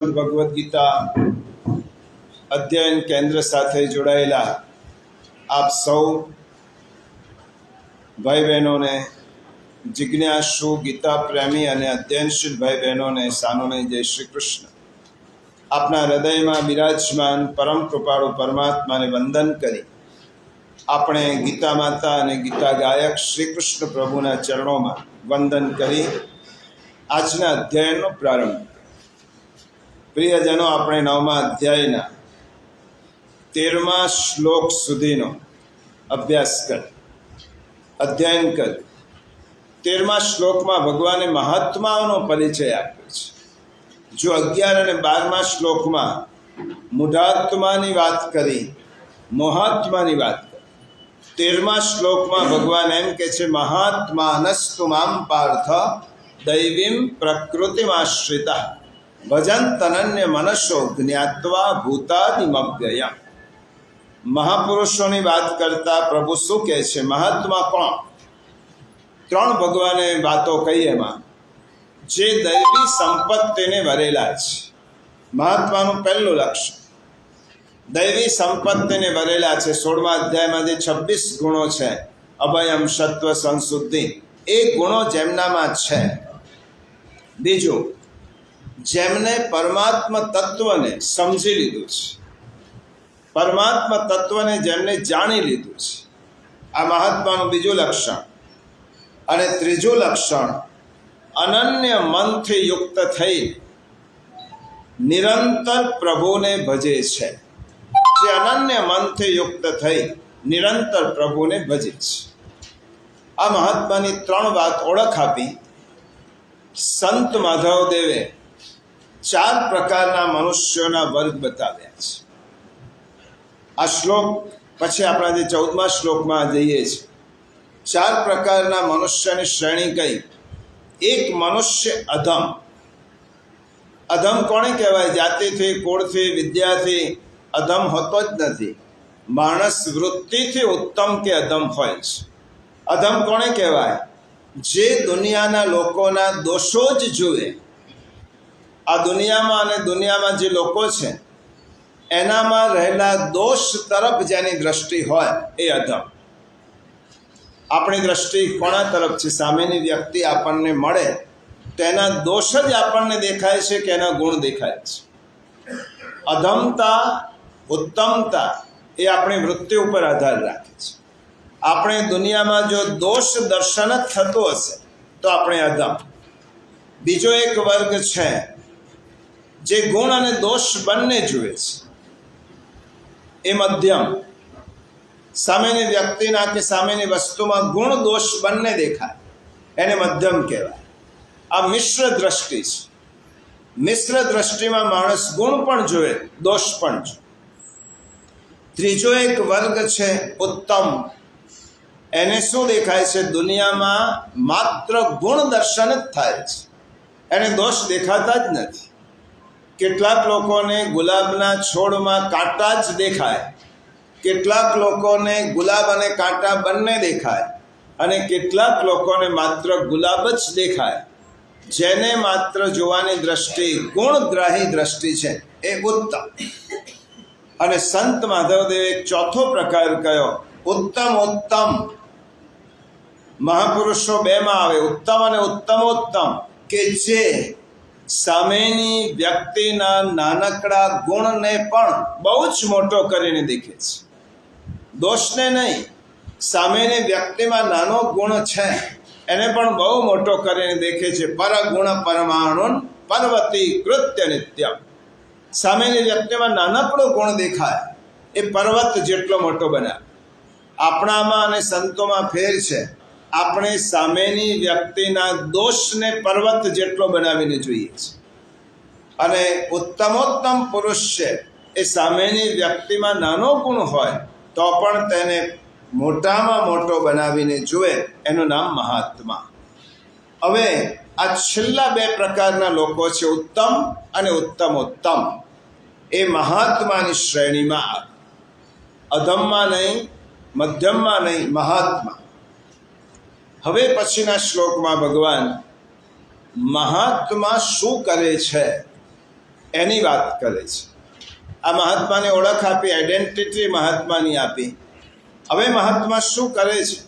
ભગવદ્ ગીતા અધ્યયન કેન્દ્ર સાથે જોડાયેલા આપ સૌ ભાઈ બહેનોને, જિજ્ઞાસુ, ગીતા પ્રેમી અને અધ્યયનશીલ ભાઈ બહેનોને સાનોને જય શ્રી કૃષ્ણ. આપના હૃદયમાં બિરાજમાન પરમ કૃપાળુ પરમાત્માને વંદન કરી આપણે ગીતા માતા અને ગીતા ગાયક શ્રી કૃષ્ણ પ્રભુના ચરણોમાં વંદન કરી આજના અધ્યાયનો પ્રારંભ. પ્રિયજનો, આપણે 9મા અધ્યાયના 13મા શ્લોક સુધીનો અભ્યાસ અધ્યયન કર્યું. 13મા શ્લોકમાં ભગવાને મહાત્માઓનો પરિચય આપ્યો છે. જો 11 અને 12મા શ્લોકમાં મૂઢાત્માની વાત કરી, મોહાત્માની વાત કરી, 13મા શ્લોકમાં ભગવાન એમ કે છે, મહાત્માનસ્તુ મામ પાર્થ દૈવીમ પ્રકૃતિમાશ્રિતા ભજંતનન્ય મનસો જ્ઞાત્વા ભૂતાદિમવ્યયમ. મહાપુરુષોની વાત કરતા પ્રભુ શું કહે છે? મહાત્મા કોણ? 3 ભગવાને વાતો કહી. એમાં જે દૈવી સંપત્તિને વરેલા છે, મહાત્માનું પહેલું લક્ષણ દૈવી સંપત્તિને વરેલા છે. 16મા અધ્યાયમાં જે 26 ગુણો છે, અભયમ, સત્વ, સંશુદ્ધિ, એ ગુણો જેમનામાં છે. બીજું, જેમને પરમાત્મા તત્વને સમજી લીધું છે, પરમાત્મા તત્વને જેમને જાણી લીધું છે, આ મહાત્માનું બીજું લક્ષણ. અને ત્રીજું લક્ષણ, અનન્ય મનથી યુક્ત થઈ નિરંતર પ્રભુને ભજે છે. જે અનન્ય મનથી યુક્ત થઈ નિરંતર પ્રભુને ભજે છે. આ મહાત્માની 3 વાત ઓળખ આપી. સંત માધવદેવે 4 પ્રકારના મનુષ્યોના વર્ગ બતાવ્યા છે. આ શ્લોક પછી આપણા જે 14મા શ્લોકમાં જઈએ છીએ, 4 પ્રકારના મનુષ્યની શ્રેણી કઈ. એક મનુષ્ય અધમ. અધમ કોણે કહેવાય? જાતિથી, કુળથી, વિદ્યાથી અધમ હોતો જ નથી. માણસ વૃત્તિથી ઉત્તમ કે અધમ હોય છે. અધમ કોણે કહેવાય? જે દુનિયાના લોકોના દોષો જ જુએ. આ દુનિયામાં અને દુનિયામાં જે લોકો છે એનામાં રહેલા દોષ તરફ જેની દ્રષ્ટિ હોય એ અધમ. આપણી દ્રષ્ટિ કોના તરફ છે? સામેની વ્યક્તિ આપણને મળે તેના દોષ જ આપણને દેખાય છે કે એના ગુણ દેખાય છે? અધમતા, ઉત્તમતા એ આપણી વૃત્તિ ઉપર આધાર રાખે છે. આપણે દુનિયામાં જો દોષ દર્શન જ થતું હશે તો આપણે અધમ. બીજો એક વર્ગ છે જે ગુણ અને દોષ બંને જુએ છે, એ મધ્યમ. સામેની વ્યક્તિના કે સામેની વસ્તુમાં ગુણ દોષ બંને દેખાય, એને મધ્યમ કહેવાય. આ મિશ્ર દ્રષ્ટિ છે. મિશ્ર દ્રષ્ટિમાં માણસ ગુણ પણ જુએ, દોષ પણ જુએ. ત્રીજો એક વર્ગ છે ઉત્તમ. એને શું દેખાય છે? દુનિયામાં માત્ર ગુણ દર્શન જ થાય છે, એને દોષ દેખાતા જ નથી. કેટલાક લોકોને ગુલાબના છોડમાં કાંટા જ દેખાય, કેટલાક લોકોને ગુલાબ અને કાંટા બંને દેખાય, અને કેટલાક લોકોને માત્ર ગુલાબ જ દેખાય. જેને માત્ર જોવાની દ્રષ્ટિ ગુણગ્રાહી દ્રષ્ટિ છે એ ઉત્તમ. અને સંત માધવદેવે એક 4થો પ્રકાર કયો, ઉત્તમ. ઉત્તમ મહાપુરુષો 2માં આવે, ઉત્તમ અને ઉત્તમોત્તમ, કે જે સામેની વ્યક્તિના નાનકડા ગુણને પણ બહુ જ મોટો કરીને દેખે છે. દોષને નહીં, સામેની વ્યક્તિમાં નાનો ગુણ છે એને પણ બહુ મોટો કરીને દેખે છે. પરગુણ પરમાણુન પર્વતી કૃત્ય નિત્યમ. સામેની વ્યક્તિમાં નાનકડો ગુણ દેખાય, એ પર્વત જેટલો મોટો બનાવે. આપણામાં અને સંતોમાં ફેર છે. આપણે સામેની વ્યક્તિના દોષને પર્વત જેટલો બનાવીને જોઈએ છે. અને ઉત્તમોત્તમ પુરુષ છે એ સામેની વ્યક્તિમાં નાનો ગુણ હોય તો પણ તેને મોટામાં મોટો બનાવીને જુએ. એનું નામ મહાત્મા. હવે આ છેલ્લા 2 પ્રકારના લોકો છે, ઉત્તમ અને ઉત્તમોત્તમ. એ મહાત્માની શ્રેણીમાં આવે. અધમમાં નહીં, મધ્યમમાં નહીં, મહાત્મા. હવે પછીના શ્લોકમાં ભગવાન મહાત્મા શું કરે છે એની વાત કરે છે. આ મહાત્માને ઓળખ આપી, આઈડેન્ટિટી મહાત્માની આપી. હવે મહાત્મા શું કરે છે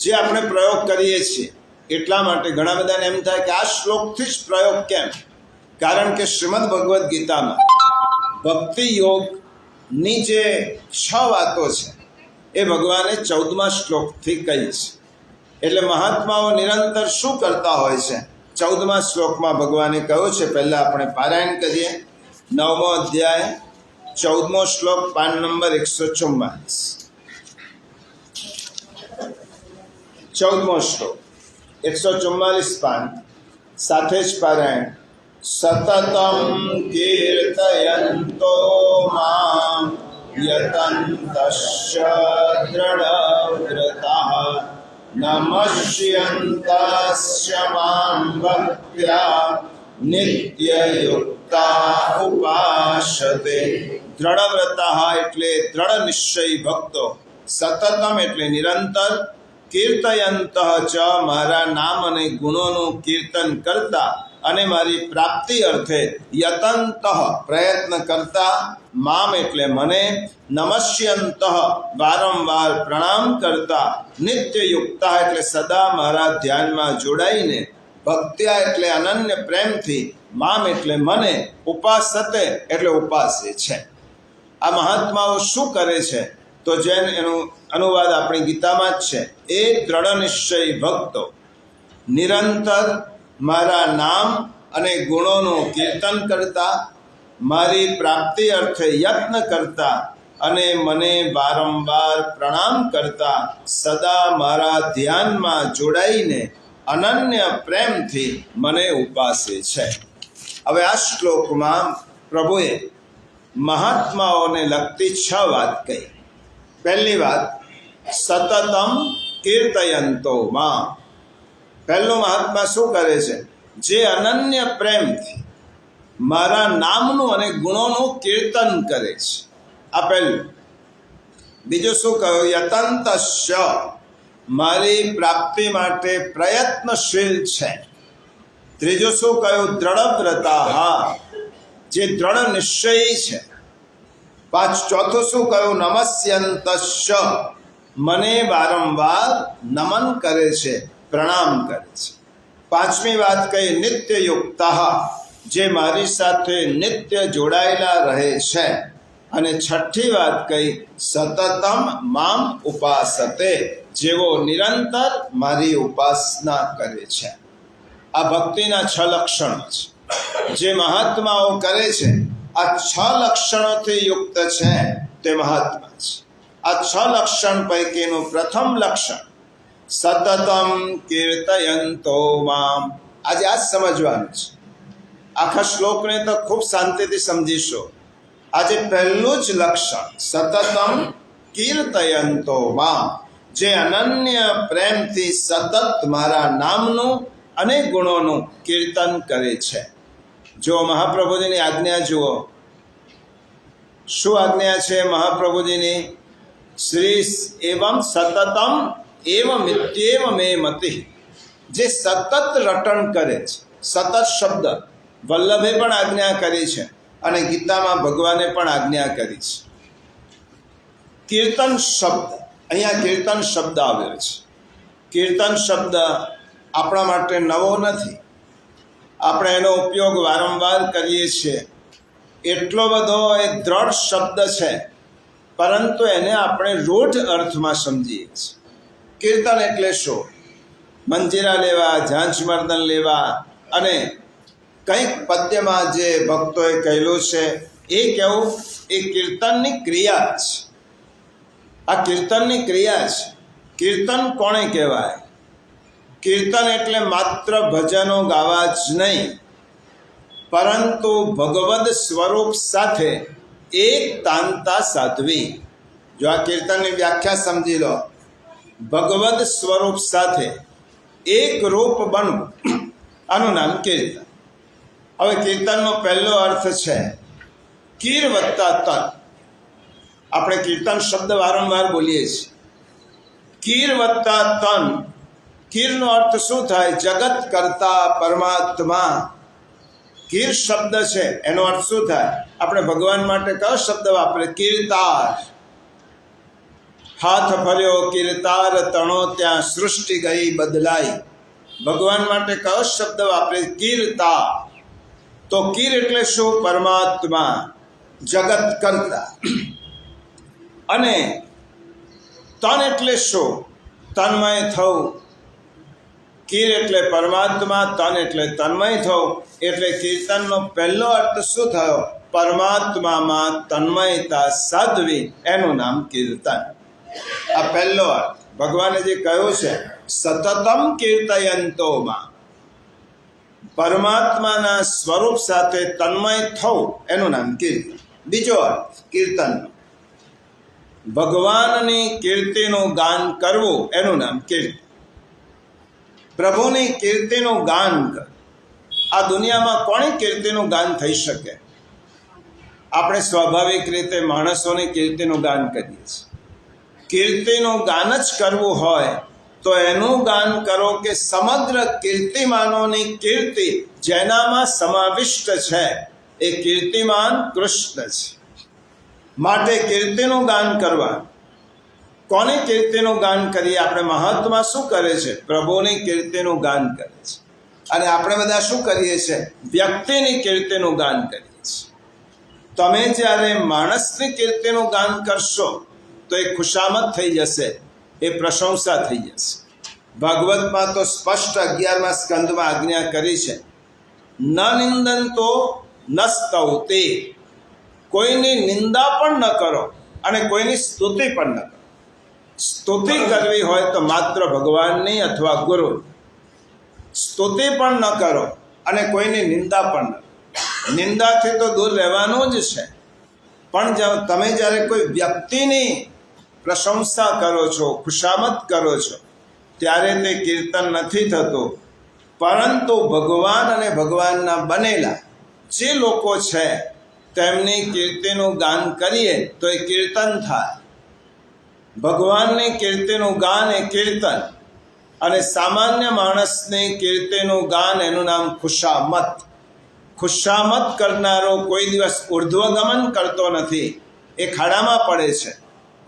જે આપણે પ્રયોગ કરીએ છીએ? એટલા માટે ઘણા બધાને એમ થાય કે આ શ્લોકથી જ પ્રયોગ કેમ? કારણ કે શ્રીમદ ભગવદ્ ગીતામાં ભક્તિ યોગની જે 6 વાતો છે એ ભગવાને 14મા શ્લોકથી કહી છે. એટલે મહાત્માઓ નિરંતર શું કરતા હોય છે? 14મા શ્લોકમાં ભગવાને કહ્યું છે. પહેલાં આપણે પારાયણ કરીએ. 9મો અધ્યાય 14મો શ્લોક, પાન નંબર 144. 14મો શ્લોક 144 પાન, સાથે જ પારાયણ. સતતમ કીર્તયંતો મામ યતંતસ્ય દ્રઢવ્રતઃ નમસ્યંતસ્ય મામ ભક્ત્યા નિત્યયુક્તા ઉપાસતે. દ્રઢવ્રતઃ એટલે દ્રઢ નિશ્ચયી ભક્તો, સતતમ એટલે નિરંતર, કીર્તયંત ચ મારા નામ અને ગુણોનું કીર્તન કરતા અને મારી પ્રાપ્તિ અર્થે યતંત પ્રયત્ન કરતા, મામ એટલે મને, નમસ્યંત વારંવાર પ્રણામ કરતા, નિત્યયુક્તા એટલે સદા મારા ધ્યાનમાં જોડાઈને, ભક્ત્યા એટલે અનન્ય પ્રેમથી, મામ એટલે મને, ઉપાસતે એટલે ઉપાસે છે. આ મહાત્માઓ શું કરે છે? તો જેમ એનો અનુવાદ આપણી ગીતામાં જ છે. એ દ્રઢ નિશ્ચયી ભક્તો નિરંતર મારા નામ અને ગુણોનું કીર્તન કરતા, મારી પ્રાપ્તિ અર્થે યત્ન કરતા અને મને વારંવાર પ્રણામ કરતા, સદા મારા ધ્યાનમાં જોડાઈને અનન્ય પ્રેમથી મને ઉપાસે છે. હવે આ શ્લોકમાં પ્રભુએ મહાત્માઓને લગતી 6 વાત કહી. પહેલી વાત, સતતમ કીર્તયંતો માં. પહેલો મહાત્મા શું કરે છે? જે અનન્ય પ્રેમથી મારા નામનું અને ગુણોનું કીર્તન કરે છે. આ પહેલું. બીજું શું કહ્યું? યતંતસ્ય મારી પ્રાપ્તિ માટે પ્રયત્નશીલ છે. ત્રીજું શું કહ્યું? દ્રઢવ્રતા જે દ્રઢ નિશ્ચયી છે. ચોથું શું કહ્યું? નમસ્યંતસ્ય મને વારંવાર નમન કરે છે, પ્રણામ કરે છે. પાંચમી વાત કહી નિત્યયુક્તા જે મારી સાથે નિત્ય જોડાયેલા રહે છે. અને છઠ્ઠી વાત કહી સતતમ મામ ઉપાસતે જેવો નિરંતર મારી ઉપાસના કરે છે. આ ભક્તિના 6 લક્ષણો છે જે મહાત્માઓ કરે છે. આ 6 લક્ષણોથી યુક્ત છે તે મહાત્મા છે. આ 6 લક્ષણ પૈકીનું પ્રથમ લક્ષણ સતતમ કીર્તયંતો મામ. આજે આ જ સમજવાનું છે. આખા શ્લોકને તો ખૂબ શાંતિથી સમજીશો. આજે પહેલું જ લક્ષણ સતતમ કીર્તયંતો મામ જે અનન્ય પ્રેમથી સતત મારા નામનું અને ગુણોનું કીર્તન કરે છે. જો મહાપ્રભુજીની આજ્ઞા જુઓ. શું આજ્ઞા છે મહાપ્રભુજીની? શ્રી એવં સતતમ એવં મિત્યેવ મે મતિ. જે સતત રટણ કરે છે. સતત શબ્દ વલ્લભે પણ આજ્ઞા કરી છે અને ગીતામાં ભગવાને પણ આજ્ઞા કરી છે. કીર્તન શબ્દ, અહીંયા કીર્તન શબ્દ આવ્યો છે. કીર્તન શબ્દ આપણા માટે નવો નથી. આપણે એનો ઉપયોગ વારંવાર કરીએ છીએ. એટલો બધો એ દ્રઢ શબ્દ છે, પરંતુ એને આપણે રૂઢ અર્થમાં સમજીએ છીએ. કીર્તન એટલે શું? મંજીરા લેવા, ઝાંઝમર્દન લેવા અને કંઈક પદ્યમાં જે ભક્તોએ કહેલું છે એ કહેવું, એ કીર્તનની ક્રિયા છે. આ કીર્તનની ક્રિયા છે. કીર્તન કોણે કહેવાય? કીર્તન એટલે માત્ર ભજનો ગાવા જ નહીં, પરંતુ ભગવદ સ્વરૂપ સાથે એક તાનતા સાધવી. જો આ કીર્તનની વ્યાખ્યા સમજી લો. ભગવદ સ્વરૂપ સાથે એક રૂપ બનવું, આનું નામ કીર્તન. હવે કીર્તનનો પહેલો અર્થ છે કીર વત્તા તન. આપણે કીર્તન શબ્દ વારંવાર બોલીએ છીએ. કીર વત્તા તન. કીરનો અર્થ શું થાય? જગત કરતા પરમાત્મા. કીર શબ્દ છે એનો અર્થ શું થાય? આપણે ભગવાન માટે કયો શબ્દ વાપરે? કીર્તાર. હાથ ફર્યો કીર્તાર તણો ત્યાં સૃષ્ટિ ગઈ બદલાઈ. ભગવાન માટે કયો શબ્દ વાપરે? કીર્તા. તો કીર એટલે શું? પરમાત્મા, જગત કરતા. અને તન એટલે શું? તન્મય થવું. કીર એટલે પરમાત્મા, તન એટલે તન્મય થવું. એટલે કીર્તનનો પહેલો અર્થ શું થયો? પરમાત્મામાં તન્મયતા સાધવી, એનું નામ કીર્તન. આ પહેલો અર્થ. ભગવાને જે કહ્યું છે સતતમ કીર્તયંતોમાં, પરમાત્માના સ્વરૂપ સાથે તન્મય થવું, એનું નામ કીર્તન. બીજો અર્થ કીર્તનનો, ભગવાનની કીર્તિનું ગાન કરવું, એનું નામ કીર્તન. પ્રભુની કીર્તિનું ગાન કર. આ દુનિયામાં કોની કીર્તિનું ગાન થઈ શકે? આપણે સ્વાભાવિક રીતે માણસોની કીર્તિનું ગાન કરીએ છીએ. કીર્તિનું ગાન જ કરવું હોય તો એનું ગાન કરો કે સમગ્ર કીર્તિમાનોની કીર્તિ જેનામાં સમાવિષ્ટ છે એ કીર્તિમાન કૃષ્ણ છે. માટે કીર્તિનું ગાન કરવા. કોની કીર્તિનું ગાન કરીએ? આપણે મહાત્મા શું કરે છે? પ્રભુની કીર્તિનું ગાન કરે છે. અને આપણે બધા શું કરીએ છીએ? વ્યક્તિની કીર્તિનું ગાન કરીએ છીએ. તમે જ્યારે માણસની કીર્તિનું ગાન કરશો તો એ ખુશામત થઈ જશે, એ પ્રશંસા થઈ જશે. ભાગવતમાં તો સ્પષ્ટ 11મા સ્કંદમાં આજ્ઞા કરી છે, ન નિંદંતો ન સ્તૌતે. કોઈની નિંદા પણ ન કરો અને કોઈની સ્તુતિ પણ ન કરો. સ્તુતિ કરવી હોય તો માત્ર ભગવાનની અથવા ગુરુ. સ્તુતિ પણ ન કરો અને કોઈની નિંદા પણ ન કરો. નિંદાથી તો દૂર રહેવાનું જ છે, પણ તમે જ્યારે કોઈ વ્યક્તિની પ્રશંસા કરો છો, ખુશામત કરો છો, ત્યારે તે કીર્તન નથી થતું. પરંતુ ભગવાન અને ભગવાનના બનેલા જે લોકો છે તેમની કીર્તિનું ગાન કરીએ તો એ કીર્તન થાય. ભગવાનની કીર્તિનું ગાન એ કીર્તન, અને સામાન્ય માણસની કીર્તિનું ગાન એનું નામ ખુશામત. ખુશામત કરનારો કોઈ દિવસ ઉર્ધ્વગમન કરતો નથી, એ ખાડામાં પડે છે.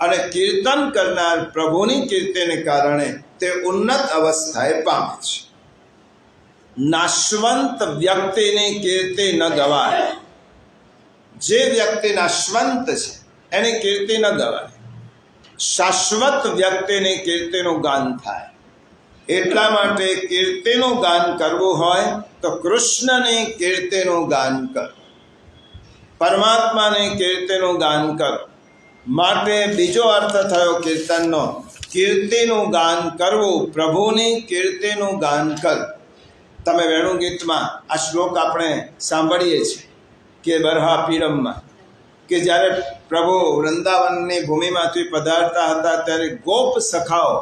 અને કીર્તન કરનાર પ્રભુની કીર્તિને કારણે તે ઉન્નત અવસ્થાએ પામે છે. નાશવંત વ્યક્તિની કીર્તિ ન ગવાય. જે વ્યક્તિ નાશવંત છે એની કીર્તિ ન ગવાય. શાશ્વત વ્યક્તિની કીર્તિનું ગાન થાય. એટલા માટે કીર્તિનું ગાન કરવું હોય તો કૃષ્ણની કીર્તિનું ગાન કર, પરમાત્માની કીર્તિનું ગાન કર. માટે બીજો અર્થ થયો કીર્તનનો, કીર્તિનું ગાન કરવું, પ્રભુની કીર્તિનું ગાન કર. તમે વેણુ ગીતમાં આ શ્લોક આપણે સાંભળીએ છીએ કે બરહા પીરમમાં, કે જ્યારે પ્રભુ વૃંદાવનની ભૂમિમાંથી પધારતા હતા ત્યારે ગોપ સખાઓ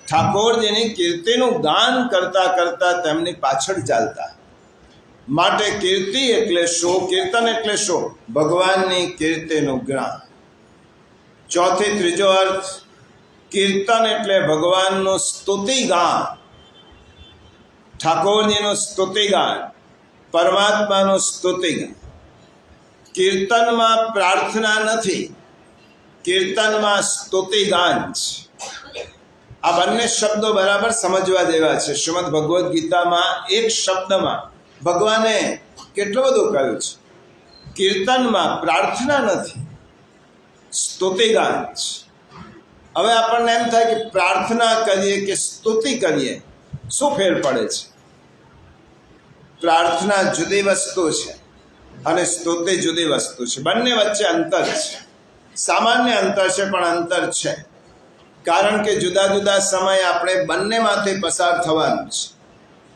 ઠાકોરજીની કીર્તિનું ગાન કરતા કરતા તેમની પાછળ ચાલતા. માટે કીર્તિ એટલે શું? કીર્તન એટલે શું? ભગવાનની કીર્તિનું ગાન. ચોથી ત્રીજો અર્થ, કીર્તન એટલે ભગવાનનું સ્તુતિ ગાન, ઠાકોરજીનું સ્તુતિ ગાન, પરમાત્માનું સ્તુતિ ગાન. કીર્તનમાં પ્રાર્થના નથી, કીર્તનમાં સ્તુતિ ગાન છે. આ બંને શબ્દો બરાબર સમજવા જેવા છે. શ્રીમદ ભગવદ્ ગીતામાં એક શબ્દમાં ભગવાને કેટલું બધું કહ્યું છે. કીર્તનમાં પ્રાર્થના નથી, સ્તુતિ ગાન છે. હવે આપણને એમ થાય કે પ્રાર્થના કરીએ કે સ્તુતિ કરીએ, શું ફેર પડે છે? પ્રાર્થના જુદી વસ્તુ છે અને સ્તુતિ જુદી વસ્તુ છે. બંને વચ્ચે અંતર છે. સામાન્ય અંતર છે, પણ અંતર છે. કારણ કે જુદા જુદા સમય આપણે બંનેમાંથી પસાર થવાનું છે.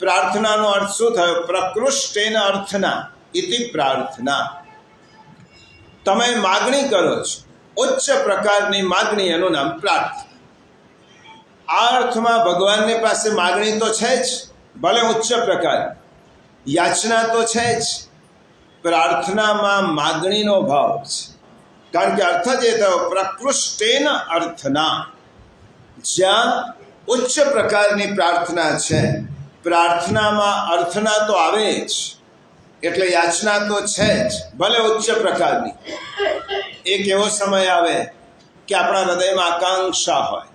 પ્રાર્થનાનો અર્થ શું થયો? પ્રકૃષ્ટેન અર્થના ઇતિ પ્રાર્થના. તમે માગણી કરો છો, ઉચ્ચ પ્રકારની માગણી, એનું નામ પ્રાર્થના. આ અર્થમાં ભગવાનની પાસે માગણી તો છે જ, ભલે ઉચ્ચ પ્રકાર, યાચના તો છે જ. પ્રાર્થનામાં માગણીનો ભાવ છે. કારણ કે અર્થ જ એ થયો પ્રકૃષ્ટેન અર્થના. જ્યાં ઉચ્ચ પ્રકારની પ્રાર્થના છે, પ્રાર્થનામાં અર્થના તો આવે જ, એટલે યાચના તો છે જ, ભલે ઉચ્ચ પ્રકારની. એક એવો સમય આવે કે આપણા હૃદયમાં આકાંક્ષા હોય,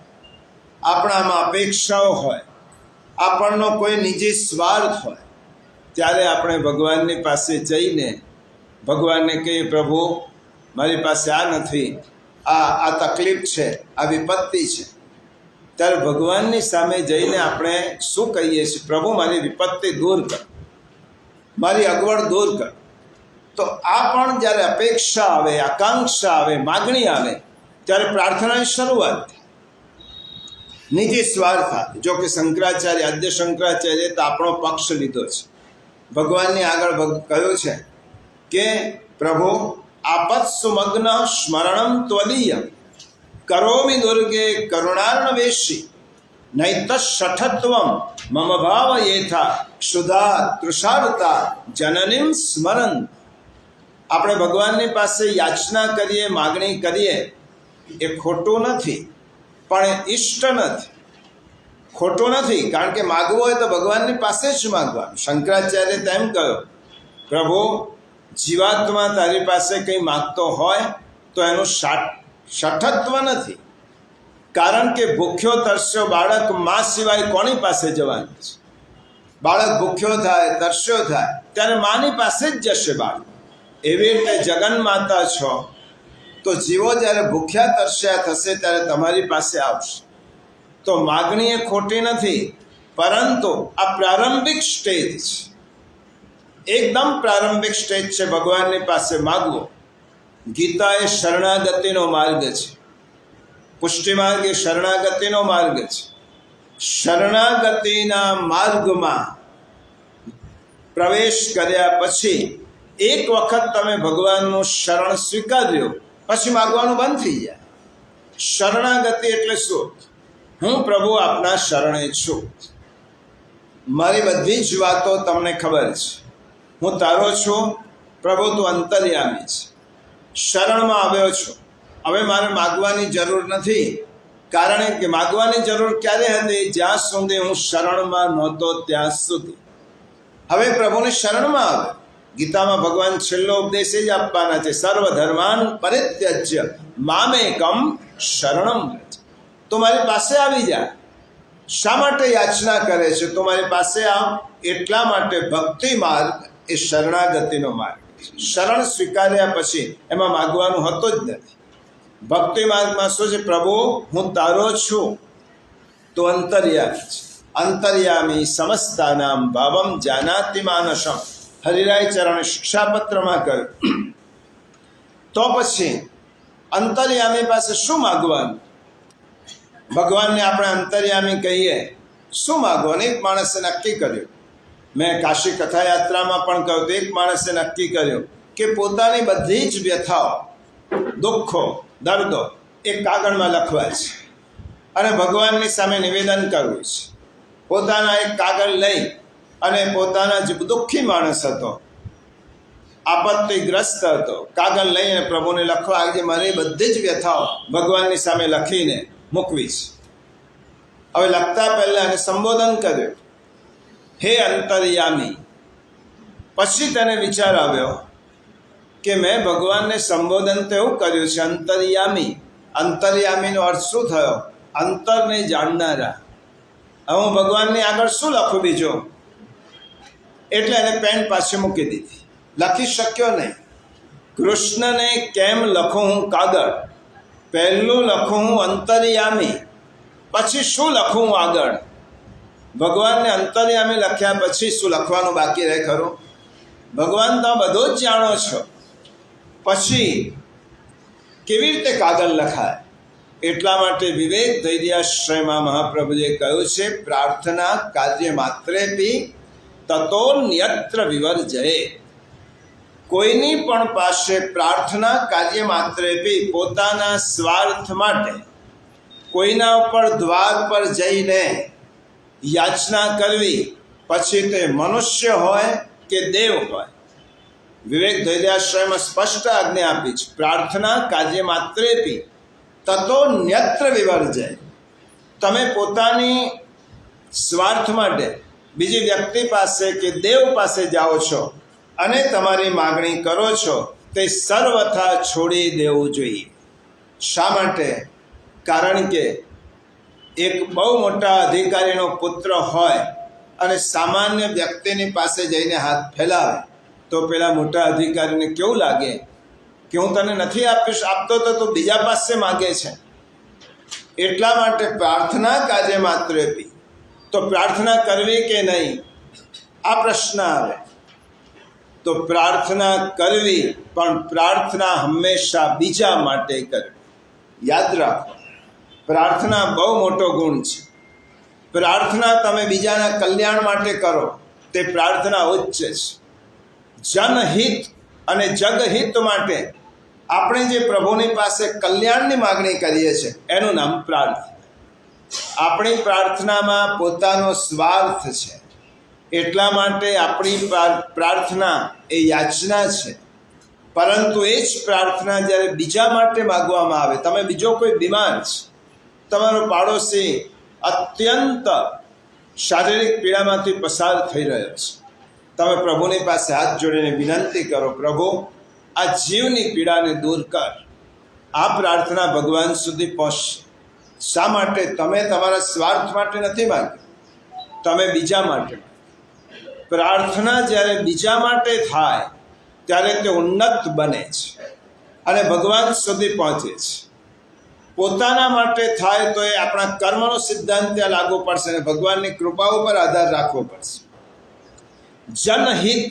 આપણામાં અપેક્ષાઓ હોય, આપણનો કોઈ નિજી સ્વાર્થ હોય, ત્યારે આપણે ભગવાનની પાસે જઈને ભગવાનને કહીએ, પ્રભુ મારી પાસે આ નથી, આ તકલીફ છે, આ વિપત્તિ છે. ત્યારે ભગવાનની સામે જઈને આપણે શું કહીએ છીએ? પ્રભુ મારી વિપત્તિ દૂર કર, મારી અગવડ દૂર કર. તો આ પણ જ્યારે અપેક્ષા આવે, આકાંક્ષા આવે, માગણી આવે, ત્યારે પ્રાર્થનાની શરૂઆત થાય. નિજી સ્વાર્થ આવે. જો કે શંકરાચાર્ય, આદ્ય શંકરાચાર્ય તો આપણો પક્ષ લીધો છે. ભગવાનની આગળ કહ્યું છે કે પ્રભુ આપત સુમગ્ન સ્મરણમ ત્વદીય કરોમિ દુર્ગે કરુણાર્ણવેશી નૈત શઠત્વમ મમ ભાવ યેથા ક્ષુધા તૃષાર્તા જનનીમ સ્મરન. આપણે ભગવાનની પાસે યાચના કરીએ, માગણી કરીએ, એ ખોટું નથી, પણ એ ઇષ્ટ નથી. ખોટું નથી, કારણ કે માગવું હોય તો ભગવાનની પાસે જ માગવાનું. શંકરાચાર્ય તેમ કહ્યું, પ્રભુ જીવાત્મા તારી પાસે કંઈ માગતો હોય તો એનું શઠત્વ નથી. કારણ કે ભૂખ્યો તરસ્યો બાળક મા સિવાય કોની પાસે જવાનું છે? બાળક ભૂખ્યો થાય, તરસ્યો થાય ત્યારે માની પાસે જ જશે બાળક. એવી રીતે જગન માતા છો તો જીવો જ્યારે ભૂખ્યા તરસ્યા થશે ત્યારે તમારી પાસે આવશે. તો માગણી એ ખોટી નથી, પરંતુ આ પ્રારંભિક સ્ટેજ છે, એકદમ પ્રારંભિક સ્ટેજ છે ભગવાનની પાસે માગવો. ગીતા એ શરણાગતિનો માર્ગ છે, પુષ્ટિ માર્ગ એ શરણાગતિનો માર્ગ છે. શરણાગતિના માર્ગમાં પ્રવેશ કર્યા પછી એક વખત તમે ભગવાનનું શરણ સ્વીકાર્યું પછી માગવાનું બંધ થઈ જાય. શરણાગતિ એટલે શું? હું પ્રભુ આપના શરણે છું, મારી બધી જ વાતો તમને ખબર છે, હું તારો છું પ્રભુ, તું અંતર્યામી છે. શરણમાં આવ્યો છું, હવે મારે માગવાની જરૂર નથી. કારણ કે માગવાની જરૂર ક્યારે હતી? જ્યાં સુધી હું શરણમાં નહોતો ત્યાં સુધી. હવે પ્રભુની શરણમાં આવે. ગીતામાં ભગવાન છેલ્લો ઉપદેશ જ આપવાના છે, સર્વ ધર્માન પરિત્યજ્ય મામેકમ શરણમ વ્રજ. તો મારી પાસે આવી જા. શા માટે યાચના કરે છે? તો મારી પાસે આવ. એટલા માટે ભક્તિ માર્ગ એ શરણાગતિનો માર્ગ. શરણ સ્વીકાર્યા પછી એમાં માગવાનું હોતું જ નથી. ભક્તિ માર્ગમાં શું છે? પ્રભુ હું તારો છું, તો અંતર્યામી છે. અંતર્યામી સમસ્તાનામ ભાવમ જાનાતિ માનસમ. હરિરાય ચરણ શિક્ષાપત્રમાં કહ્યું. તો પછી અંતર્યામી પાસે શું માગવાનું? ભગવાનને આપણે અંતર્યામી કહીએ, શું માગવાનું? એક માણસે નક્કી કર્યું, મેં કાશી કથા યાત્રામાં પણ કહ્યું, એક માણસે નક્કી કર્યું કે પોતાની બધી જ વ્યથાઓ, દુઃખો, દર્દો એક કાગળમાં લખવા છે અને ભગવાનની સામે નિવેદન કરવું છે. પોતાના એક કાગળ લઈ અને પોતાના જે દુઃખી માણસ હતો, આપત્તિગ્રસ્ત હતો, કાગળ લઈને પ્રભુને લખવા આજે મારી બધી જ વ્યથાઓ ભગવાનની સામે લખીને મૂકવી છે. હવે લખતા પહેલાં એને સંબોધન કર્યું, હે અંતર્યામી. પછી તેને વિચાર આવ્યો કે મેં ભગવાનને સંબોધન તો એવું કર્યું છે અંતર્યામી. અંતર્યામીનો અર્થ શું થયો? અંતરને જાણનારા. હવે હું ભગવાનની આગળ શું લખું બીજો? એટલે એને પેન પાછી મૂકી દીધી, લખી શક્યો નહીં. કૃષ્ણને કેમ લખું હું કાગળ? પહેલું લખું હું અંતર્યામી, પછી શું લખું હું આગળ? ભગવાનને અંતર્યામી લખ્યા પછી શું લખવાનું બાકી રહે ખરું? ભગવાન તો બધું જ જાણો છો, પછી કેવી રીતે કાગળ લખાય? એટલા માટે વિવેક ધૈર્યાશ્રયમાં મહાપ્રભુએ કહ્યું છે, પ્રાર્થના કાર્ય માત્રેપી તતોન્યત્ર વિવર્જયે. કોઈની પણ પાસે પ્રાર્થના કાર્ય માત્રેપી પોતાના સ્વાર્થ માટે કોઈના ઉપર દ્વાર પર જઈને યાચના કરવી, પછી તે મનુષ્ય હોય કે દેવ હોય. વિવેક ધૈર્યાશ્રયમાં સ્પષ્ટ આજ્ઞા આપી છે, પ્રાર્થના કાર્ય માત્રેપી તતોન્યત્ર વિવર્જય. તમે પોતાની સ્વાર્થ માટે બીજી વ્યક્તિ પાસે કે દેવ પાસે જાઓ છો અને તમારી માગણી કરો છો તે સર્વથા છોડી દેવું જોઈએ. શા માટે? કારણ કે એક બહુ મોટા અધિકારીનો પુત્ર હોય અને સામાન્ય વ્યક્તિની પાસે જઈને હાથ ફેલાવે તો પેલા મોટા અધિકારીને કેવું લાગે કે હું તને નથી આપતો તો તું બીજા પાસે માગે છે. એટલા માટે પ્રાર્થના કાજે માત્રેપી. તો પ્રાર્થના કરવી કે નહીં, આ પ્રશ્ન આવે. તો પ્રાર્થના કરવી, પણ પ્રાર્થના હંમેશા બીજા માટે કરવી. યાદ રાખો, પ્રાર્થના બહુ મોટો ગુણ છે. પ્રાર્થના તમે બીજાના કલ્યાણ માટે કરો તે પ્રાર્થના ઉચ્ચ છે. જનહિત અને જગહિત માટે આપણે જે પ્રભુની પાસે કલ્યાણની માગણી કરીએ છીએ એનું નામ પ્રાર્થના. આપણી પ્રાર્થનામાં પોતાનો સ્વાર્થ છે, એટલા માટે આપણી પ્રાર્થના એ યાચના છે. પરંતુ એ જ પ્રાર્થના જ્યારે બીજા માટે માગવામાં આવે, તમે બીજો કોઈ બીમાર છે, તમારો પાડોશી અત્યંત શારીરિક પીડામાંથી પસાર થઈ રહ્યો છે, તમે પ્રભુની પાસે હાથ જોડીને વિનંતી કરો, પ્રભુ આ જીવની પીડાને દૂર કર. આ પ્રાર્થના ભગવાન સુધી પહોંચશે. શા માટે? તમે તમારા સ્વાર્થ માટે નથી માગી, તમે બીજા માટે. પ્રાર્થના જ્યારે બીજા માટે થાય ત્યારે તે ઉન્નત બને છે અને ભગવાન સુધી પહોંચે છે. પોતાના માટે થાય તો એ આપણા કર્મનો સિદ્ધાંત ત્યાં લાગુ પડશે અને ભગવાનની કૃપા ઉપર આધાર રાખવો પડશે. જનહિત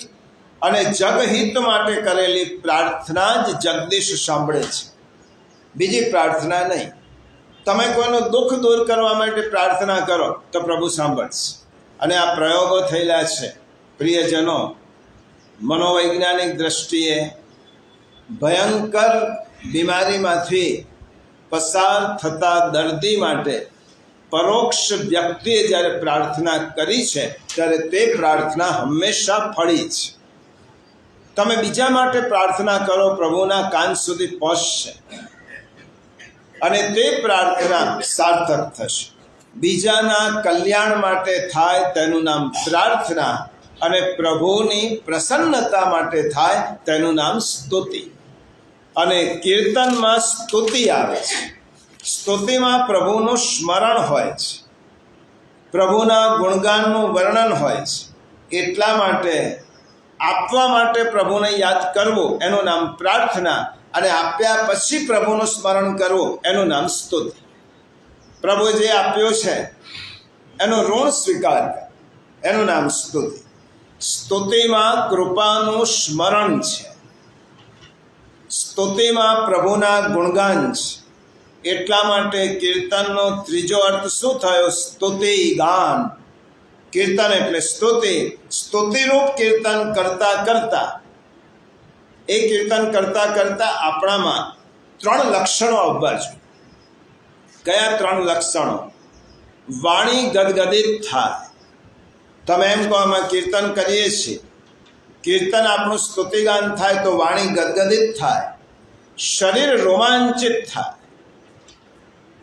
અને જગહિત માટે કરેલી પ્રાર્થના જ જગદીશ સાંભળે છે, બીજી પ્રાર્થના નહીં. તમે કોઈનું દુઃખ દૂર કરવા માટે પ્રાર્થના કરો તો પ્રભુ સાંભળશે. અને આ પ્રયોગો થયેલા છે પ્રિયજનો. મનોવૈજ્ઞાનિક દ્રષ્ટિએ ભયંકર બીમારીમાંથી પસાર થતા દર્દી માટે પરોક્ષ વ્યક્તિએ જ્યારે પ્રાર્થના કરી છે ત્યારે તે પ્રાર્થના હંમેશા ફળી છે. તમે બીજા માટે પ્રાર્થના કરો, પ્રભુના કાન સુધી પહોંચશે અને તે પ્રાર્થના સાર્થક થશે. બીજાના કલ્યાણ માટે થાય તેનું નામ પ્રાર્થના, અને પ્રભુની પ્રસન્નતા માટે થાય તેનું નામ સ્તુતિ. અને કીર્તનમાં સ્તુતિ આવે છે. સ્તુતિમાં પ્રભુનું સ્મરણ હોય છે, પ્રભુના ગુણગાનનું વર્ણન હોય છે. એટલા માટે આપવા માટે પ્રભુને યાદ કરવું એનું નામ પ્રાર્થના, અને આપ્યા પછી પ્રભુનું સ્મરણ કરવું એનું નામ સ્તુતિ. પ્રભુએ જે આપ્યો છે એનું ઋણ સ્વીકાર કર, એનું નામ સ્તુતિ. સ્તુતિમાં કૃપાનું સ્મરણ છે, સ્તુતિમાં પ્રભુના ગુણગાન છે. એટલા માટે કીર્તનનો ત્રીજો અર્થ શું થયો? સ્તુતિ ગાન. કીર્તન એટલે સ્તુતિ. સ્તુતિરૂપ કીર્તન કરતા કરતા, એ કીર્તન કરતા કરતા આપણામાં 3 લક્ષણો આવવા જોઈએ. કયા 3 લક્ષણો? વાણી ગદગદિત થાય. તમે એમ કહો અમે કીર્તન કરીએ છીએ, કીર્તન આપણું સ્તુતિગાન થાય તો વાણી ગદગદિત થાય, શરીર રોમાંચિત થાય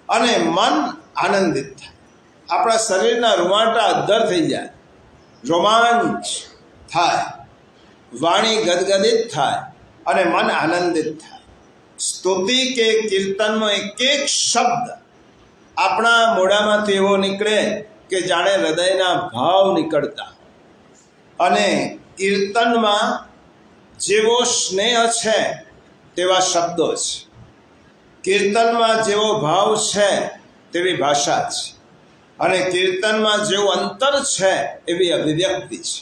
અને મન આનંદિત થાય. આપણા શરીરના રૂવાટા અદ્ધર થઈ જાય, રોમાંચ થાય, વાણી ગદગદિત થાય અને મન આનંદિત થાય. સ્તુતિ કે કીર્તનનો એક એક શબ્દ આપણા મોઢામાંથી એવો નીકળે કે જાણે હૃદયના ભાવ નીકળતા. અને કીર્તનમાં જેવો સ્નેહ છે તેવા શબ્દો છે, કીર્તનમાં જેવો ભાવ છે તેવી ભાષા છે, અને કીર્તનમાં જેવું અંતર છે એવી અભિવ્યક્તિ છે.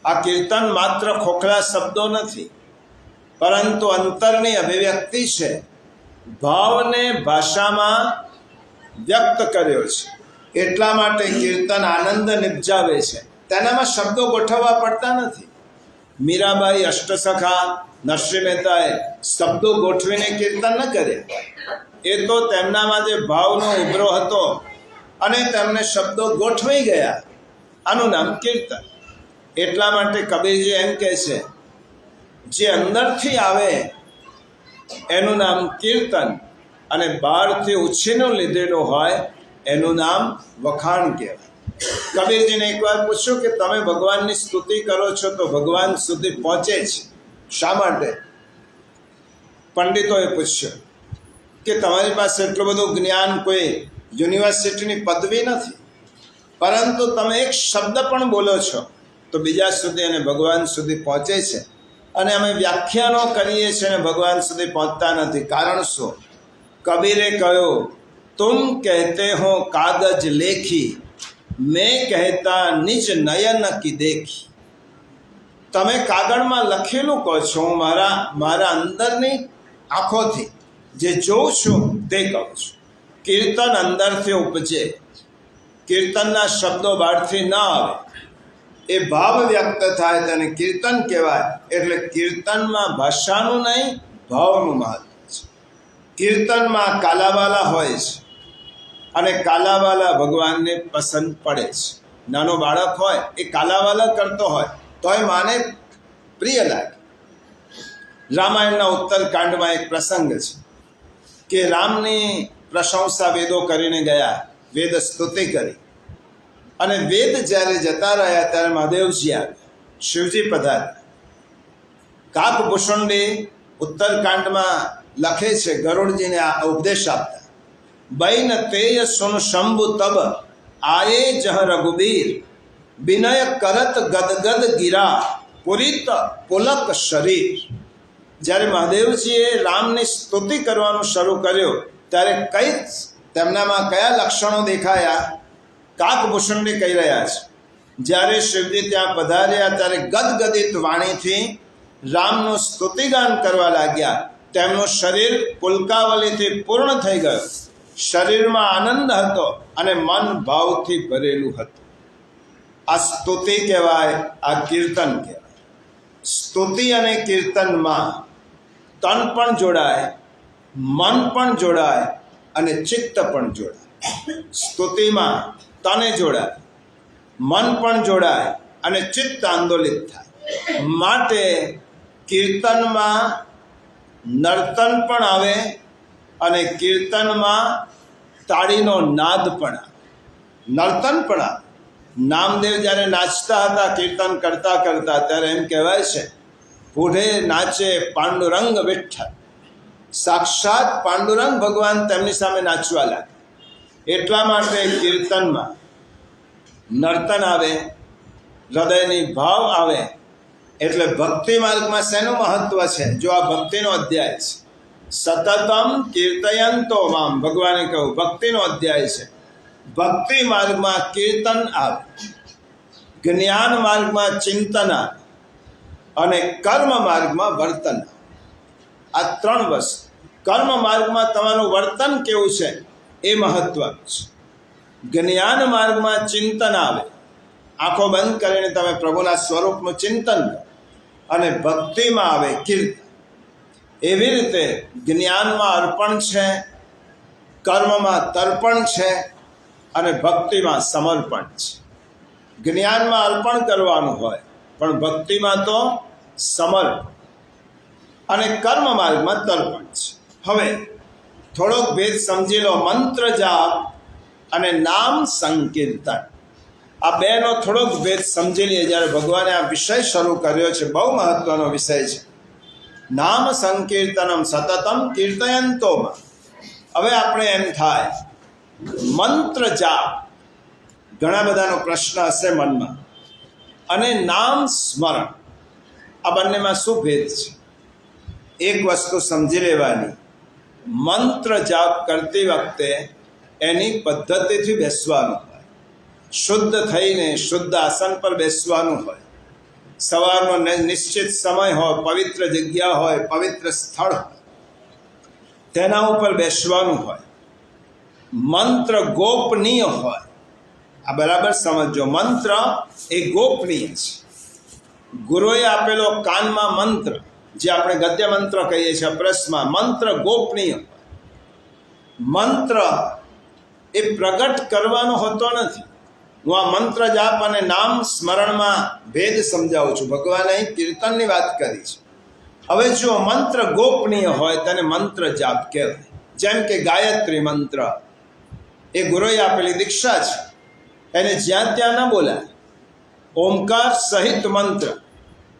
આ કીર્તન માત્ર ખોખલા શબ્દો નથી, પરંતુ અંતરની અભિવ્યક્તિ છે. ભાવને ભાષામાં વ્યક્ત કર્યો છે. એટલા માટે કીર્તન આનંદ નિપજાવે છે. તેનામાં શબ્દો ગોઠવવા પડતા નથી. મીરાબાઈ, અષ્ટસખા, નરસિંહ મહેતાએ શબ્દો ગોઠવીને કીર્તન ન કર્યા. એ તો તેમનામાં જે ભાવનો ઉભરો હતો અને તેમને શબ્દો ગોઠવાઈ ગયા. આનું નામ કીર્તન. એટલા માટે કબીરજી એમ કહે છે, જે અંદરથી આવે એનું નામ કીર્તન, અને બહારથી ઉછીનું લીધેલું હોય એનું નામ વખાણ કહેવાય. કબીરજીને એકવાર પૂછ્યું કે તમે ભગવાનની સ્તુતિ કરો છો તો ભગવાન સુધી પહોંચે છે શા માટે? પંડિતોએ પૂછ્યું કે તમારી પાસે એટલું બધું જ્ઞાન, કોઈ યુનિવર્સિટીની પદવી નથી, પરંતુ તમે એક શબ્દ પણ બોલો છો તો બીજા સુધી અને ભગવાન સુધી પહોંચે છે, અને અમે વ્યાખ્યાનો કરીએ છીએ અને ભગવાન સુધી પહોંચતા નથી. કારણ શું? કબીરે કહ્યું, તુમ કહેતે હો કાગજ લેખી, મેં કહેતા નિજ નયન કી દેખી. તમે કાગળમાં લખેલું કહો છો, હું મારા અંદરની આંખોથી જે જોઉં છું તે કહું છું. કીર્તન અંદરથી ઉપજે, કીર્તનના શબ્દો બહારથી ન આવે, એ ભાવ વ્યક્ત થાય તેને કીર્તન કહેવાય. એટલે કીર્તનમાં ભાષાનું નહીં, ભાવનું મહત્વ છે. કીર્તનમાં કાલાવાલા હોય છે, અને કાલાવાલા ભગવાનને પસંદ પડે છે. નાનો બાળક હોય એ કાલાવાલા કરતો હોય તોય માને પ્રિય લાગે. રામાયણના ઉત્તરકાંડમાં એક પ્રસંગ છે કે રામની પ્રશંસા વેદો કરીને ગયા, વેદ સ્તુતિ કરી, અને વેદ જ્યારે જતા રહ્યા ત્યારે મહાદેવજી આવ્યા, શિવજી પધાર્યા. કાકભૂષણજી ઉત્તરકાંડમાં લખે છે, ગરુડજીને આ ઉપદેશ આપતા, બૈન તેય સુન શંભુ તબ આયે જહ રઘુબીર, વિનય કરત ગદગદ ગિરા પુરિત પુલક શરીર. જ્યારે મહાદેવજીએ રામની સ્તુતિ કરવાનું શરૂ કર્યું ત્યારે તેમનામાં કયા લક્ષણો દેખાયા? કાકભૂષણને કહી રહ્યા છે, જ્યારે શિવજી ત્યાં પધાર્યા ત્યારે ગદગદિત વાણીથી રામનું સ્તુતિગાન કરવા લાગ્યા. તેમનું શરીર પુલકાવલીથી પૂર્ણ થઈ ગયું. શરીરમાં આનંદ હતો અને મન ભાવથી ભરેલું હતું. આ સ્તુતિ કહેવાય, આ કીર્તન કહેવાય. સ્તુતિ અને કીર્તનમાં તન પણ જોડાય, મન પણ જોડાય અને ચિત્ત પણ જોડાય. સ્તુતિમાં તને જોડાય, મન પણ જોડાય અને ચિત્ત આંદોલિત થાય. માટે કીર્તનમાં નર્તન પણ આવે અને કીર્તનમાં તાળીનો નાદ પણ આવે, નર્તન પણ આવે. નામદેવ જ્યારે નાચતા હતા કીર્તન કરતા કરતા, ત્યારે એમ કહેવાય છે, પૂઢે નાચે પાંડુરંગ વિઠ્ઠલ. સાક્ષાત પાંડુરંગ ભગવાન તેમની સામે નાચવા લાગે. એટલા માટે કીર્તનમાં નર્તન આવે, હૃદયની ભાવ આવે. એટલે ભક્તિ માર્ગમાં શેનું મહત્વ છે? જો આ ભક્તિનો અધ્યાય છે, સતતમ કીર્તયંતો મામ, ભગવાને કહ્યું ભક્તિનો અધ્યાય છે. ભક્તિ માર્ગમાં કીર્તન આવે, જ્ઞાન માર્ગમાં ચિંતન આવે, અને કર્મ માર્ગમાં વર્તન. આ ત્રણ વસ્તુ. કર્મ માર્ગમાં તમારું વર્તન કેવું છે એ મહત્વનું છે. જ્ઞાન માર્ગમાં ચિંતન આવે, આંખો બંધ કરીને તમે પ્રભુના સ્વરૂપનું ચિંતન કરો, અને ભક્તિમાં આવે કીર્તન. એવી રીતે જ્ઞાનમાં અર્પણ છે, કર્મમાં તર્પણ છે, અને ભક્તિમાં સમર્પણ છે. જ્ઞાનમાં અર્પણ કરવાનું હોય, પણ ભક્તિમાં તો સમર્પણ, અને કર્મ માર્ગમાં તર્પણ છે. હવે થોડોક ભેદ સમજી લો. મંત્ર જાપ અને નામ સંકીર્તન, આ બેનો થોડોક ભેદ સમજી લઈએ. જ્યારે ભગવાને આ વિષય શરૂ કર્યો છે, બહુ મહત્વનો વિષય છે. નામ સંકીર્તનમ સતતમ કીર્તયંતોમાં. હવે આપણે એમ થાય, મંત્ર જાપ, ઘણા બધાનો પ્રશ્ન હશે મનમાં, અને નામ સ્મરણ, આ બંનેમાં શું ભેદ છે? એક વસ્તુ સમજી લેવાની, મંત્ર જાપ કરતી વખતે એની પદ્ધતિથી બેસવાનું હોય, શુદ્ધ થઈને શુદ્ધ આસન પર બેસવાનું હોય. સવારનો નિશ્ચિત સમય હોય, પવિત્ર જગ્યા હોય, પવિત્ર સ્થળ હોય, તેના ઉપર બેસવાનું હોય. મંત્ર ગોપનીય હોય. આ બરાબર સમજો, મંત્ર એ ગોપનીય છે. ગુરુએ આપેલો કાનમાં મંત્ર, જે આપણે ગદ્ય મંત્ર કહીએ છીએ અપ્રસમાં, મંત્ર ગોપનીય હોય. મંત્ર એ પ્રગટ કરવાનો હોતો નથી. હું આ મંત્ર જાપ અને નામ સ્મરણમાં ભેદ સમજાવું છું. ભગવાને અહીં કીર્તનની વાત કરી છે. હવે જો મંત્ર ગોપનીય હોય તેને મંત્ર જાપ કહેવાય. જેમ કે ગાયત્રી મંત્ર એ ગુરુએ આપેલી દીક્ષા છે, એને જ્યાં ત્યાં ન બોલાય. ઓમકાર સહિત મંત્ર.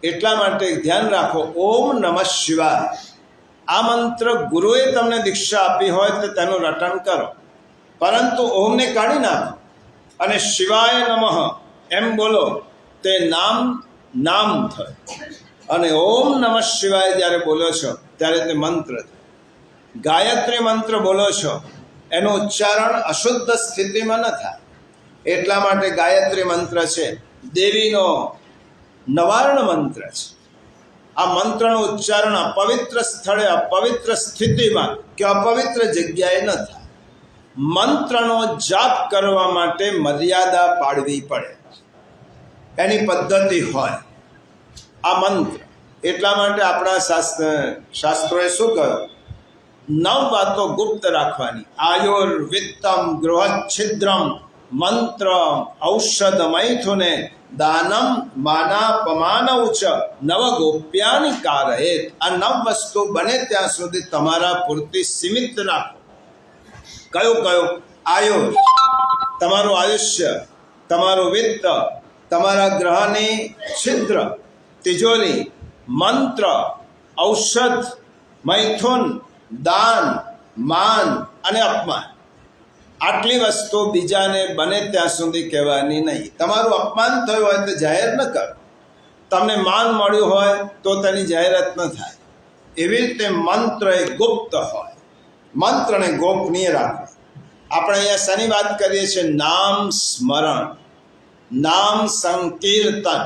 એટલા માટે ધ્યાન રાખો, ઓમ નમઃ શિવાય. આ મંત્ર ગુરુએ તમને દીક્ષા આપી હોય તો તેનું રટણ કરો, પરંતુ ઓમને કાઢી નાખો અને શિવાય નમઃ એમ બોલો. તે નામ થાય. અને ઓમ નમઃ શિવાય જ્યારે બોલો છો ત્યારે તે મંત્ર થાય. ગાયત્રી મંત્ર બોલો છો એનું ઉચ્ચારણ અશુદ્ધ સ્થિતિમાં ન થાય. એટલા માટે ગાયત્રી મંત્ર છે દેવીનો નવારણ મંત્ર છે. આ મંત્રનું ઉચ્ચારણ અપવિત્ર સ્થળે, અપવિત્ર સ્થિતિમાં કે અપવિત્ર જગ્યાએ ન થાય. મંત્રનો જાપ કરવા માટે મર્યાદા પાડવી પડે, એની પદ્ધતિ હોય આ મંત્ર. એટલા માટે આપણા શાસ્ત્રોએ શું કહ્યું? 9 વાતો ગુપ્ત રાખવાની. આયુર્વિત્તમ ગૃહચ્છિદ્રમ મંત્ર ઔષધ મૈથુને દાનમ માનાપમાનૌ ચ નવ ગોપ્યાની કારયેત. આ 9 વસ્તુ બને ત્યાં સુધી તમારા પૂરતી સીમિત રાખો. કયું? આયુ, તમારું આયુષ્ય, તમારું વિત્ત, તમારા ગ્રહની છિદ્ર તિજોરી, મંત્ર, ઔષધ, મૈથુન, દાન, માન અને અપમાન. આટલી વસ્તુ બીજાને બને ત્યાં સુધી કહેવાની નહીં. તમારું અપમાન થયું હોય તો જાહેર ન કરો. તમને માન મળ્યું હોય તો તેની જાહેરાત ન થાય. એવી રીતે મંત્ર એ ગુપ્ત હોય. મંત્રને ગોપનીય રાખો. આપણે અહીંયા શેની વાત કરીએ છીએ? નામ સ્મરણ, નામ સંકીર્તન.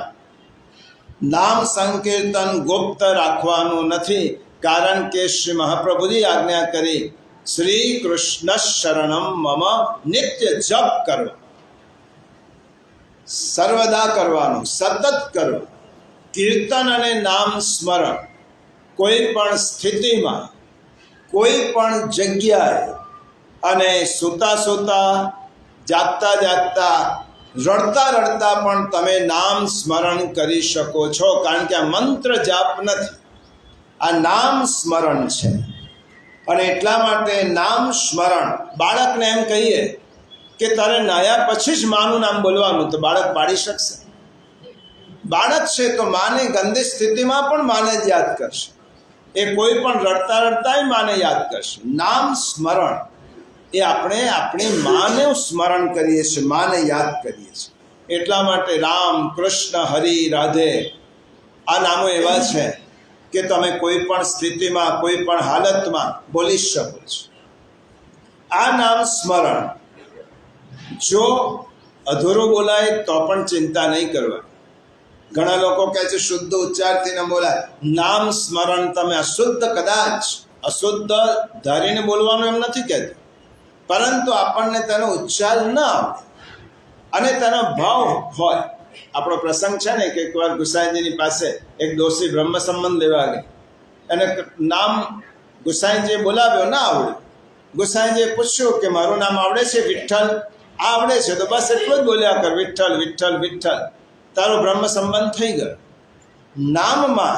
નામ સંકીર્તન ગુપ્ત રાખવાનું નથી, કારણ કે શ્રી મહાપ્રભુજી આજ્ઞા કરી, શ્રી કૃષ્ણ શરણમ મમ, નિત્ય જપ કરો, સર્વદા કરવાનું, સતત કરવું. કીર્તન અને નામ સ્મરણ કોઈ પણ સ્થિતિમાં, કોઈ પણ જગ્યાએ, અને સૂતા જાગતા રડતા પણ તમે નામ સ્મરણ કરી શકો છો. કારણ કે આ મંત્ર જાપ નથી, આ નામ સ્મરણ છે. અને એટલા માટે નામ સ્મરણ. બાળકને એમ કહીએ કે તારે નાયા પછી જ માનું નામ બોલવાનું, તો બાળક પાડી શકશે? બાળક છે તો માને ગંદી સ્થિતિમાં પણ માને જ યાદ કરશે. એ કોઈ પણ રડતા માને યાદ કરશે. નામ સ્મરણ એ આપણે આપણી માને સ્મરણ કરીએ છીએ, માને યાદ કરીએ છીએ. એટલા માટે રામ, કૃષ્ણ, હરિ, રાધે આ નામો એવા છે કે તમે કોઈ પણ સ્થિતિમાં, કોઈ પણ હાલતમાં બોલી શકો છો. આ નામ સ્મરણ જો અધૂરું બોલાય તો પણ ચિંતા નહીં કરવા. ઘણા લોકો કહે છે શુદ્ધ ઉચ્ચારથી ન બોલાય. નામ સ્મરણ તમે અશુદ્ધ, કદાચ અશુદ્ધ ધારીને બોલવાનું એમ નથી કહેતું, પરંતુ આપણને તેનો ઉચ્ચાર ન આવડે અને તેનો ભાવ હોય. આપણો પ્રસંગ છે ને કે એકવાર ગુસાઈજીની પાસે એક ડોસી બ્રહ્મ સંબંધ લેવા ગઈ, અને નામ ગુસાઈજીએ બોલાવ્યો, ના આવડ્યું. ગુસાઈજીએ પૂછ્યું કે મારું નામ આવડે છે? વિઠ્ઠલ. આવડે છે તો બસ એટલું જ બોલ્યા કર, વિઠ્ઠલ વિઠ્ઠલ વિઠ્ઠલ, તારો બ્રહ્મ સંબંધ થઈ ગયો. નામમાં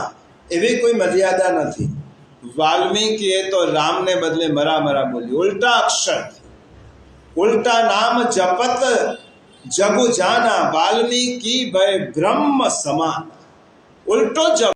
એવી કોઈ મર્યાદા નથી. વાલ્મીકીએ તો રામને બદલે મરા બોલ્યું, ઉલટા અક્ષર, ઉલટા નામ જપત જગુ જાના, વાલ્મીકી ભય બ્રહ્મ સમાન. ઉલટો જપ.